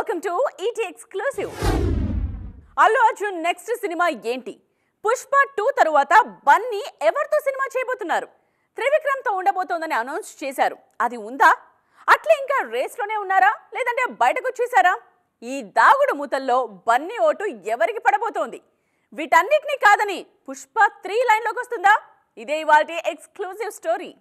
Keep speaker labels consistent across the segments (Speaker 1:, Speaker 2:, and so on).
Speaker 1: Welcome to ET exclusive. Allu Arjun next cinema ఏంటి? పుష్ప 2 తరువాత బన్నీ ఎవరితో సినిమా చేయబోతున్నారు? త్రివిక్రమ్ తో ఉండబోతోందని అనౌన్స్ చేశారు. అది ఉందా? అట్లే ఇంకా రేస్ లోనే ఉన్నారా లేదంటే బయటకు వచ్చేసారా? ఈ దాగుడు మూతల్లో బన్నీ ఓటు ఎవరికి పడబోతోంది? వీటన్నిటినీ కాదని పుష్ప 3 లైన్ లోకి వస్తుందా? ఇదే ఇవాల్టి ఎక్స్క్లూసివ్ స్టోరీ.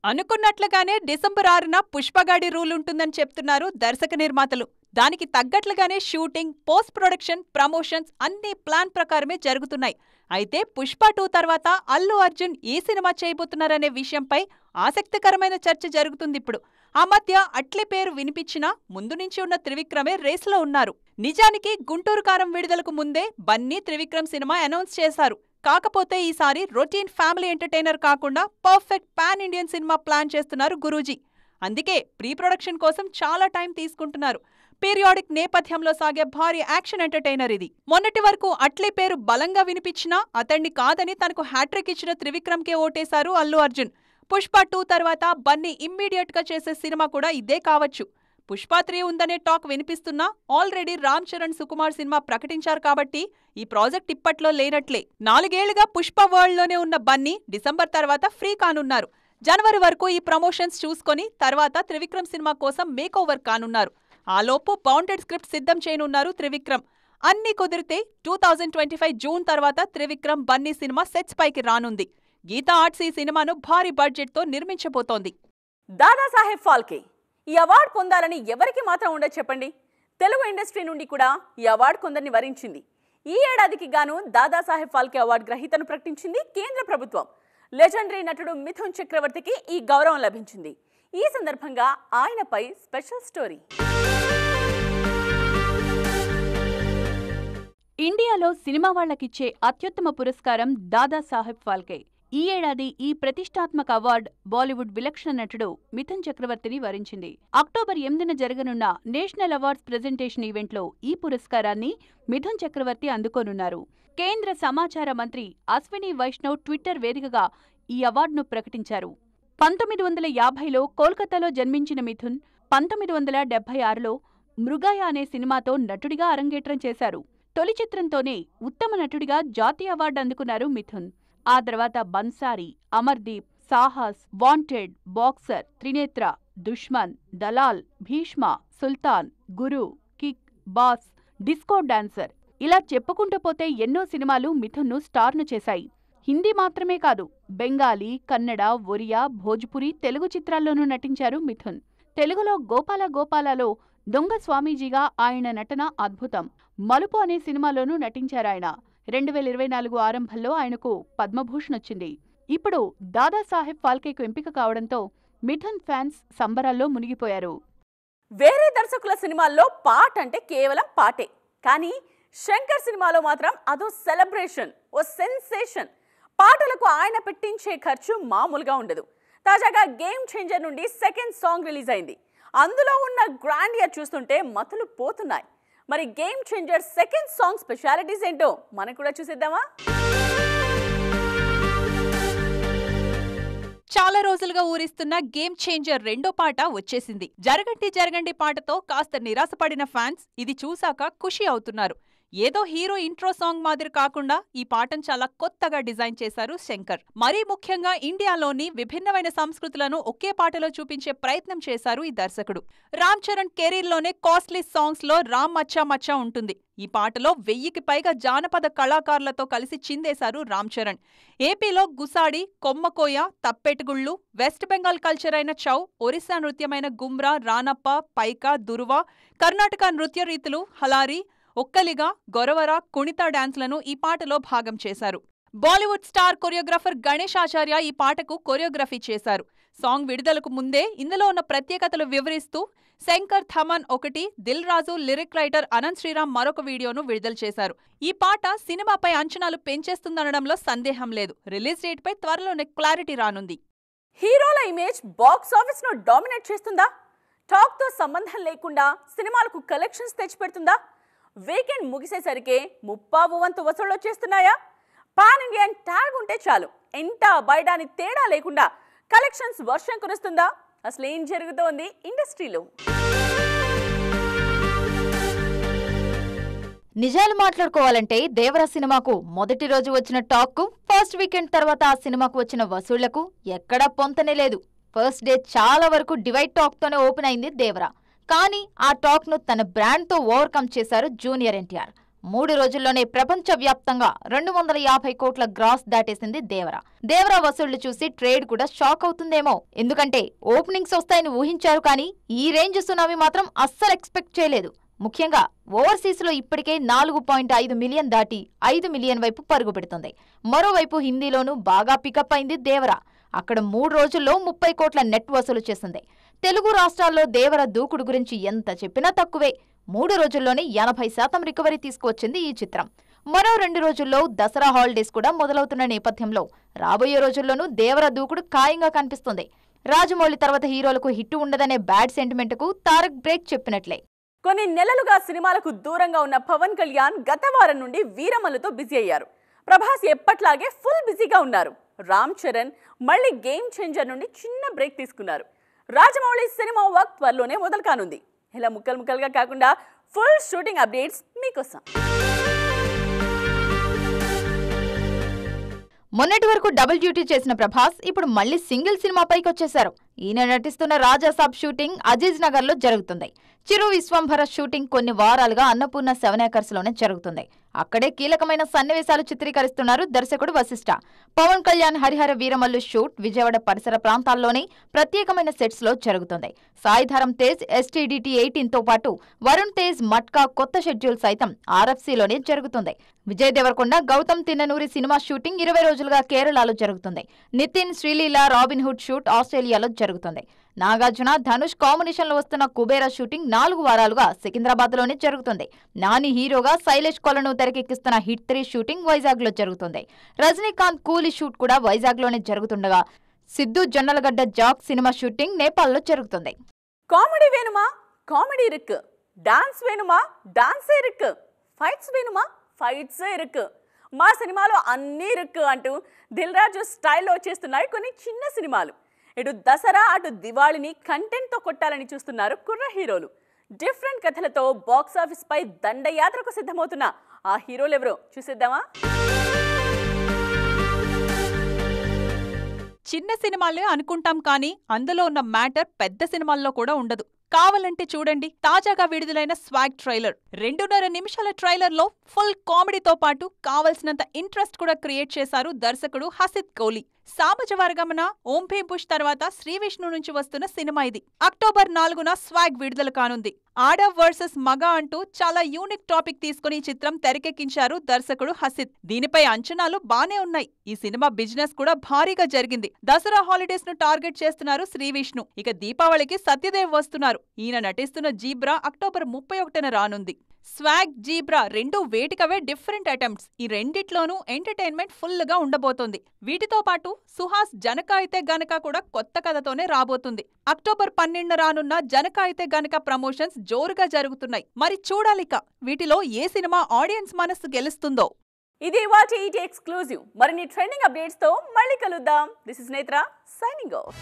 Speaker 2: అనుకున్నట్లుగానే డిసెంబర్ 6న పుష్పగాడి రూల్ ఉంటుందని చెప్తున్నారు దర్శక నిర్మాతలు. దానికి తగ్గట్లుగానే షూటింగ్, పోస్ట్ ప్రొడక్షన్, ప్రమోషన్స్ అన్ని ప్లాన్ ప్రకారమే జరుగుతున్నాయి. అయితే పుష్ప 2 తర్వాత అల్లు అర్జున్ ఏ సినిమా చేయబోతున్నారనే విషయంపై ఆసక్తికరమైన చర్చ జరుగుతుంది ఇప్పుడు. ఆ మధ్య అట్లే పేరు వినిపించినా ముందు నుంచి ఉన్న త్రివిక్రమే రేసులో ఉన్నారు. నిజానికి గుంటూరు కారం విడుదలకు ముందే బన్నీ త్రివిక్రమ్ సినిమా అనౌన్స్ చేశారు. కాకపోతే ఈసారి రొటీన్ ఫ్యామిలీ ఎంటర్టైనర్ కాకుండా perfect pan Indian cinema plan చేస్తున్నారు గురూజీ. అందుకే ప్రీ ప్రొడక్షన్ కోసం చాలా టైం తీసుకుంటున్నారు. పీరియాడిక్ నేపథ్యంలో సాగే భారీ యాక్షన్ ఎంటర్టైనర్ ఇది. మొన్నటి వరకు అట్లే పేరు బలంగా వినిపించినా అతన్ని కాదని తనకు హ్యాట్రిక్ ఇచ్చిన త్రివిక్రమ్కే ఓటేశారు అల్లు అర్జున్. పుష్ప 2 తర్వాత బన్నీ ఇమ్మీడియట్ గా చేసే సినిమా కూడా ఇదే కావచ్చు. పుష్ప 3 ఉందనే టాక్ వినిపిస్తున్నా ఆల్రెడీ రామ్ చరణ్, సుకుమార్ సినిమా ప్రకటించారు కాబట్టి ఈ ప్రాజెక్ట్ ఇప్పట్లో లేనట్లే. 4 ఏళ్లుగా పుష్ప వరల్డ్ లోనే ఉన్న బన్నీ డిసెంబర్ తర్వాత ఫ్రీ కానున్నారు. జనవరి వరకు ఈ ప్రమోషన్స్ చూసుకొని తర్వాత త్రివిక్రమ్ సినిమా కోసం మేక్ ఓవర్ కానున్నారు. ఆలోపు బౌండెడ్ స్క్రిప్ట్ సిద్ధం చేయనున్నారు త్రివిక్రమ్. అన్ని కుదిరితే 2025 జూన్ తర్వాత త్రివిక్రమ్ బన్నీ సినిమా సెట్స్ పైకి రానుంది. గీతా ఆర్ట్స్ ఈ సినిమాను భారీ బడ్జెట్ తో నిర్మించబోతోంది.
Speaker 1: దాదాసాహెబ్ ఫాల్కే ఈ అవార్డు పొందాలని ఎవరికి మాత్రం ఉండదు చెప్పండి. తెలుగు ఇండస్ట్రీ నుండి కూడా ఈ అవార్డు కొందరిని వరించింది. ఈ ఏడాదికి గాను దాదాసాహెబ్ ఫాల్కే అవార్డు గ్రహీతను ప్రకటించింది కేంద్ర ప్రభుత్వం. లెజెండరీ నటుడు మిథున్ చక్రవర్తికి ఈ గౌరవం లభించింది. ఈ సందర్భంగా ఆయనపై స్పెషల్ స్టోరీ.
Speaker 3: ఇండియాలో సినిమా వాళ్లకిచ్చే అత్యుత్తమ పురస్కారం దాదాసాహెబ్ ఫాల్కే. ఈ ఏడాది ఈ ప్రతిష్టాత్మక అవార్డు బాలీవుడ్ విలక్షణ నటుడు మిథున్ చక్రవర్తిని వరించింది. అక్టోబర్ 8న జరగనున్న నేషనల్ అవార్డ్స్ ప్రెజెంటేషన్ ఈవెంట్లో ఈ పురస్కారాన్ని మిథున్ చక్రవర్తి అందుకోనున్నారు. కేంద్ర సమాచార మంత్రి అశ్విని వైష్ణవ్ ట్విట్టర్ వేదికగా ఈ అవార్డును ప్రకటించారు. 1950లో కోల్కతాలో జన్మించిన మిథున్ 1976లో మృగయ అనే సినిమాతో నటుడిగా అరంగేట్రం చేశారు. తొలి చిత్రంతోనే ఉత్తమ నటుడిగా జాతీయ అవార్డు అందుకున్నారు మిథున్. ఆ తర్వాత బన్సారీ, అమర్దీప్, సాహస్, వాంటెడ్, బాక్సర్, త్రినేత్ర, దుష్మన్, దలాల్, భీష్మ, సుల్తాన్, గురు, కిక్, బాస్, డిస్కో డాన్సర్ ఇలా చెప్పుకుంటూ పోతే ఎన్నో సినిమాలు మిథున్ను స్టార్ను చేశాయి. హిందీ మాత్రమే కాదు, బెంగాలీ, కన్నడ, ఒరియా, భోజ్పురి, తెలుగు చిత్రాల్లోనూ నటించారు మిథున్. తెలుగులో గోపాల గోపాలలో దొంగ స్వామీజీగా ఆయన నటన అద్భుతం. మలుపు అనే సినిమాలోనూ నటించారాయన. 2024 ఆరంభంలో ఆయనకు పద్మభూషణ్ వచ్చింది. ఇప్పుడు దాదాసాహెబ్ ఫాల్కేకు ఎంపిక కావడంతో మిథున్ ఫ్యాన్స్ సంబరాల్లో మునిగిపోయారు.
Speaker 1: వేరే దర్శకుల సినిమాల్లో పాట అంటే కేవలం పాటే, కానీ శంకర్ సినిమాలో మాత్రం అదో సెలబ్రేషన్, ఓ సెన్సేషన్. పాటలకు ఆయన పెట్టించే ఖర్చు మామూలుగా ఉండదు. తాజాగా గేమ్ చేంజర్ నుండి సెకండ్ సాంగ్ రిలీజ్ అయింది. అందులో ఉన్న గ్రాండియర్ చూస్తుంటే మతులు పోతున్నాయి. మరి game changer second song specialities ఏంటో మనం కూడా చూసేద్దామా?
Speaker 2: చాలా రోజులుగా ఊరిస్తున్న గేమ్ చేంజర్ 2వ పాట వచ్చేసింది. జరగండి జరగండి పాటతో కాస్త నిరాశపడిన ఫ్యాన్స్ ఇది చూశాక ఖుషి అవుతున్నారు. ఏదో హీరో ఇంట్రో సాంగ్ మాదిరి కాకుండా ఈ పాటను చాలా కొత్తగా డిజైన్ చేశారు శంకర్. మరీ ముఖ్యంగా ఇండియాలోని విభిన్నమైన సంస్కృతులను ఒకే పాటలో చూపించే ప్రయత్నం చేశారు ఈ దర్శకుడు. రామ్ చరణ్ కెరీర్లోనే కాస్ట్లీ సాంగ్స్ లో రామ్ మచ్చా మచ్చా ఉంటుంది. ఈ పాటలో 1000కి పైగా జానపద కళాకారులతో కలిసి చిందేశారు రామ్ చరణ్. ఏపీలో గుసాడి, కొమ్మకోయ, తప్పెటగుళ్ళు, వెస్ట్ బెంగాల్ కల్చర్ అయిన చౌ, ఒరిస్సా నృత్యమైన గుమ్రా, రానప్ప, పైకా, దుర్వా, కర్ణాటక నృత్య రీతులు హలారి, ఒక్కలిగా, గొరవర, కుణిత డాన్స్లను ఈ పాటలో భాగం చేశారు. బాలీవుడ్ స్టార్ కొరియోగ్రాఫర్ గణేష్ ఆచార్య ఈ పాటకు కొరియోగ్రఫీ చేశారు. సాంగ్ విడుదలకు ముందే ఇందులో ఉన్న ప్రత్యేకతలు వివరిస్తూ శంకర్ థమన్ ఒకటి, దిల్ రాజు, లిరిక్ రైటర్ అనంత్ శ్రీరామ్ మరొక వీడియోను విడుదల చేశారు. ఈ పాట సినిమాపై అంచనాలు పెంచేస్తుందనడంలో సందేహం లేదు. రిలీజ్ డేట్ పై త్వరలోనే క్లారిటీ రానుంది.
Speaker 1: హీరోల ఇమేజ్ బాక్స్ ఆఫీస్ ను డామినేట్ చేస్తుందా? టాక్ తో సంబంధం లేకుండా సినిమాలకు కలెక్షన్స్ తెచ్చిపెడుతుందా? వీకెండ్ ముగిసేసరికి ముప్పావు వంతు వసూళ్లు వచ్చేస్తున్నాయా? పాన్ ఇండియన్ ట్యాగ్ ఉంటే చాలు, ఎంటా బయట అని తేడా లేకుండా కలెక్షన్స్ వర్షం కురుస్తుందా? అసలు ఏం జరుగుతోంది ఇండస్ట్రీలో?
Speaker 4: నిజాలు మాట్లాడుకోవాలంటే దేవర సినిమాకు మొదటి రోజు వచ్చిన టాక్ ఫస్ట్ వీకెండ్ తర్వాత ఆ సినిమాకు వచ్చిన వసూళ్లకు ఎక్కడా పొంతనే లేదు. ఫస్ట్ డే చాలా వరకు డివైడ్ టాక్ తోనే ఓపెన్ అయింది దేవర. కానీ ఆ టాక్ ను తన బ్రాండ్ తో ఓవర్కమ్ చేశారు జూనియర్ ఎన్టీఆర్. 3 రోజుల్లోనే ప్రపంచవ్యాప్తంగా 250 కోట్ల గ్రాస్ దాటేసింది దేవర. దేవర వసూళ్లు చూసి ట్రేడ్ కూడా షాక్ అవుతుందేమో. ఎందుకంటే ఓపెనింగ్స్ వస్తాయని ఊహించారు, కానీ ఈ రేంజ్ సునామీ మాత్రం అస్సలు ఎక్స్పెక్ట్ చేయలేదు. ముఖ్యంగా ఓవర్సీస్ లో ఇప్పటికే 4.5 మిలియన్ దాటి 5 మిలియన్ వైపు పరుగు పెడుతుంది. మరోవైపు హిందీలోనూ బాగా పికప్ అయింది దేవర. అక్కడ 3 రోజుల్లో 30 కోట్ల నెట్ వసూలు చేసింది. తెలుగు రాష్ట్రాల్లో దేవర దూకుడు గురించి ఎంత చెప్పినా తక్కువే. 3 రోజుల్లోనే 80% రికవరీ తీసుకువచ్చింది ఈ చిత్రం. మరో 2 రోజుల్లో దసరా హాలిడేస్ కూడా మొదలవుతున్న నేపథ్యంలో రాబోయే రోజుల్లోనూ దేవర దూకుడు ఖాయంగా కనిపిస్తుంది. రాజమౌళి తర్వాత హీరోలకు హిట్ ఉండదనే బ్యాడ్ సెంటిమెంట్ కు తారక్ బ్రేక్ చెప్పినట్లే.
Speaker 1: కొన్ని నెలలుగా సినిమాలకు దూరంగా ఉన్న పవన్ కళ్యాణ్ గత వారం నుండి వీరమల్లుతో బిజీ అయ్యారు. ప్రభాస్ ఎప్పట్లాగే ఫుల్ బిజీగా ఉన్నారు. రామ్ చరణ్ మళ్ళీ గేమ్ చేంజర్ నుండి చిన్న బ్రేక్ తీసుకున్నారు. రాజమౌళి సినిమా వర్క్ త్వరలోనే మొదలు కానుంది. ఇలా ముక్కలుగా కాకుండా ఫుల్ షూటింగ్ అప్డేట్స్ మీకోసం.
Speaker 4: మొన్నటి వరకు డబుల్ డ్యూటీ చేసిన ప్రభాస్ ఇప్పుడు మళ్లీ సింగిల్ సినిమాపైకి వచ్చేశారు. ఈయన నటిస్తున్న రాజాసాబ్ షూటింగ్ అజీజ్ నగర్ లో జరుగుతుంది. చిరు విశ్వంభర షూటింగ్ కొన్ని వారాలుగా అన్నపూర్ణ 7 ఏకర్స్ లోనే జరుగుతుంది. అక్కడే కీలకమైన సన్నివేశాలు చిత్రీకరిస్తున్నారు దర్శకుడు వశిష్ఠ. పవన్ కళ్యాణ్ హరిహర వీరమల్లు షూట్ విజయవాడ పరిసర ప్రాంతాల్లోనే ప్రత్యేకమైన సెట్స్ లో జరుగుతుంది. సాయిధరం తేజ్ STDT 18 తో పాటు వరుణ్ తేజ్ మట్కా కొత్త షెడ్యూల్ సైతం RFCలోనే జరుగుతుంది. విజయ్ దేవరకొండ గౌతమ్ తిన్ననూరి సినిమా షూటింగ్ 20 రోజులుగా కేరళలో జరుగుతుంది. Nithiin Sreeleela Robin Hood shoot ఆస్ట్రేలియాలో జరుగుతుంది. నాగార్జున ధనుష్ కాంబినేషన్ లో వస్తున్న కుబేరా షూటింగ్ 4 వారాలుగా సికింద్రాబాద్ లోనే జరుగుతుంది. నాని హీరోగా శైలేష్ కొలను తెరకెక్కిస్తున్న హిట్ 3 షూటింగ్ వైజాగ్ లో జరుగుతుంది. రజనీకాంత్ కూలీ షూట్ కూడా వైజాగ్ లోనే జరుగుతుండగా Siddhu Jonnalagadda Jack cinema shooting నేపాల్లో జరుగుతుంది.
Speaker 1: కామెడీ వేణుమా కామెడీ ఇరుక్కు, డాన్స్ వేణుమా డాన్సే ఇరుక్కు, ఫైట్స్ వేణుమా ఫైట్సే ఇరుక్కు, మా సినిమాలో అన్నీ ఇరుక్కు అంటూ దిల్ రాజు స్టైల్లో వచ్చేస్తున్నాయి కొన్ని చిన్న సినిమాలు. ఇటు దసరా అటు దివాళిని కంటెంట్తో కొట్టాలని చూస్తున్నారు కుర్ర హీరోలు. డిఫరెంట్ కథలతో బాక్సాఫీస్ పై దండయాత్రకు సిద్ధమవుతున్న ఆ హీరోలు ఎవరో చూసేద్దామా?
Speaker 2: చిన్న సినిమాలే అనుకుంటాం, కానీ అందులో ఉన్న మ్యాటర్ పెద్ద సినిమాల్లో కూడా ఉండదు. కావాలంటే చూడండి తాజాగా విడుదలైన స్వాగ్ ట్రైలర్. 2.5 నిమిషాల ట్రైలర్ లో ఫుల్ కామెడీతో పాటు కావలసినంత ఇంట్రెస్ట్ కూడా క్రియేట్ చేశారు దర్శకుడు హసిత్ కోహ్లీ. సామాజ వర్గమున ఓం భీమ్ పుష్ తర్వాత శ్రీ విష్ణు నుంచి వస్తున్న సినిమా ఇది. అక్టోబర్ 4న స్వాగ్ విడుదల కానుంది. ఆడ వర్సెస్ మగ అంటూ చాలా యూనిక్ టాపిక్ తీసుకుని ఈ చిత్రం తెరకెక్కించారు దర్శకుడు హసిత్. దీనిపై అంచనాలు బానే ఉన్నాయి. ఈ సినిమా బిజినెస్ కూడా భారీగా జరిగింది. దసరా హాలిడేస్ ను టార్గెట్ చేస్తున్నారు శ్రీ విష్ణు. ఇక దీపావళికి సత్యదేవ్ వస్తున్నారు. ఈయన నటిస్తున్న జీబ్రా అక్టోబర్ 31న రానుంది. స్వాగ్, జీబ్రా రెండు వేటికవే డిఫరెంట్ అటెంప్ట్స్. ఈ రెండిట్లోనూ ఎంటర్టైన్మెంట్ ఫుల్ గా ఉండబోతోంది. వీటితో పాటు సుహాస్ జనక అయితే గనక కూడా కొత్త కథతోనే రాబోతుంది. అక్టోబర్ 12న రానున్న జనక అయితే గనక ప్రమోషన్స్ జోరుగా జరుగుతున్నాయి. మరి చూడాలిక వీటిలో ఏ సినిమా ఆడియన్స్ మనస్సు గెలుస్తుందో.
Speaker 1: ఇది వాటి ఈటీ ఎక్స్క్లూజివ్. మరిన్ని ట్రెండింగ్ అప్డేట్స్ తో మళ్ళీ కలుద్దాం. దిస్ ఇస్ నేత్ర సైనింగ్ ఆఫ్.